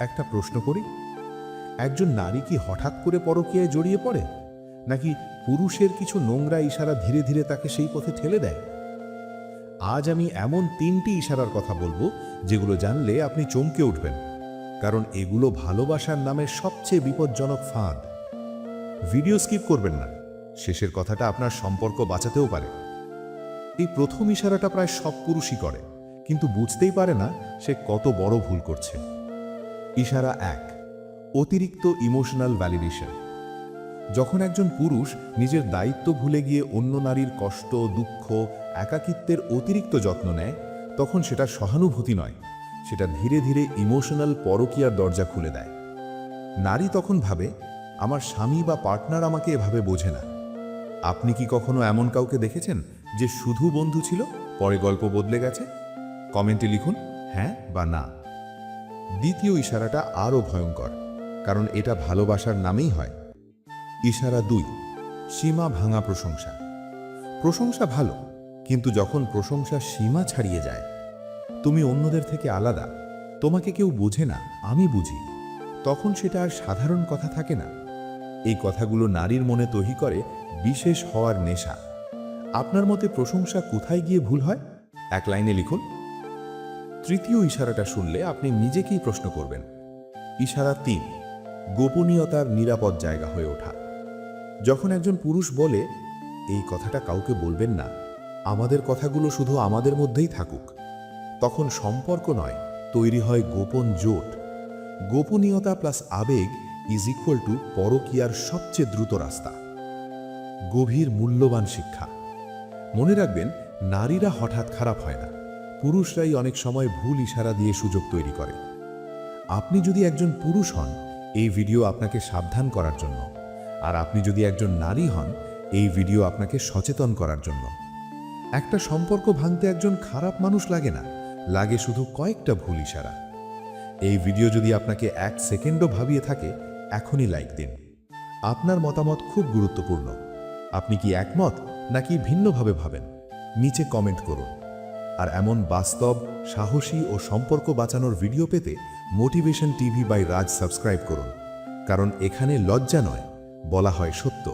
একটা প্রশ্ন করি, একজন নারী কি হঠাৎ করে পরকীয়ায় জড়িয়ে পড়ে, নাকি পুরুষের কিছু নোংরা ইশারা ধীরে ধীরে তাকে সেই পথে ঠেলে দেয়? আজ আমি এমন 3টি ইশারার কথা বলবো যেগুলো জানলে আপনি চমকে উঠবেন, কারণ এগুলো ভালোবাসার নামে সবচেয়ে বিপজ্জনক ফাঁদ। ভিডিও স্কিপ করবেন না, শেষের কথাটা আপনার সম্পর্ক বাঁচাতেও পারে। এই প্রথম ইশারাটা প্রায় সব পুরুষই করে, কিন্তু বুঝতেই পারে না সে কত বড় ভুল করছে। ইশারা 1, অতিরিক্ত ইমোশনাল ভ্যালিডেশন। যখন একজন পুরুষ নিজের দায়িত্ব ভুলে গিয়ে অন্য নারীর কষ্ট, দুঃখ, একাকিত্বের অতিরিক্ত যত্ন নেয়, তখন সেটা সহানুভূতি নয়, সেটা ধীরে ধীরে ইমোশনাল পরকীয়ার দরজা খুলে দেয়। নারী তখন ভাবে, আমার স্বামী বা পার্টনার আমাকে এভাবে বোঝে না। আপনি কি কখনো এমন কাউকে দেখেছেন যে শুধু বন্ধু ছিল, পরে গল্প বদলে গেছে? কমেন্টে লিখুন হ্যাঁ বা না। দ্বিতীয় ইশারাটা আরও ভয়ঙ্কর, কারণ এটা ভালোবাসার নামেই হয়। ইশারা 2, সীমা ভাঙা প্রশংসা। প্রশংসা ভালো, কিন্তু যখন প্রশংসা সীমা ছাড়িয়ে যায়, তুমি অন্যদের থেকে আলাদা, তোমাকে কেউ বোঝে না, আমি বুঝি, তখন সেটা আর সাধারণ কথা থাকে না। এই কথাগুলো নারীর মনে তৈরি করে বিশেষ হওয়ার নেশা। আপনার মতে প্রশংসা কোথায় গিয়ে ভুল হয়? এক লাইনে লিখুন। তৃতীয় ইশারাটা শুনলে আপনি নিজেকেই প্রশ্ন করবেন। ইশারা 3, গোপনীয়তার নিরাপদ জায়গা হয়ে ওঠা। যখন একজন পুরুষ বলে, এই কথাটা কাউকে বলবেন না, আমাদের কথাগুলো শুধু আমাদের মধ্যেই থাকুক, তখন সম্পর্ক নয়, তৈরি হয় গোপন জোট। গোপনীয়তা প্লাস আবেগ ইজ ইকুয়াল টু পরকীয়ার সবচেয়ে দ্রুত রাস্তা। গভীর মূল্যবান শিক্ষা। মনে রাখবেন, নারীরা হঠাৎ খারাপ হয় না, পুরুষরাই অনেক সময় ভুল ইশারা দিয়ে সুযোগ তৈরি করে। আপনি যদি একজন পুরুষ হন, এই ভিডিও আপনাকে সাবধান করার জন্য, আর আপনি যদি একজন নারী হন, এই ভিডিও আপনাকে সচেতন করার জন্য। একটা সম্পর্ক ভাঙতে একজন খারাপ মানুষ লাগে না, লাগে শুধু কয়েকটা ভুল ইশারা। এই ভিডিও যদি আপনাকে 1 সেকেন্ডও ভাবিয়ে থাকে, এখনই লাইক দিন। আপনার মতামত খুব গুরুত্বপূর্ণ। আপনি কি একমত নাকি ভিন্নভাবে ভাবেন? নিচে কমেন্ট করুন। আর এমন বাস্তব, সাহসী ও সম্পর্ক বাঁচানোর ভিডিও পেতে motivation TV by Raj subscribe করুন, কারণ এখানে লজ্জা নয়, বলা হয় সত্য।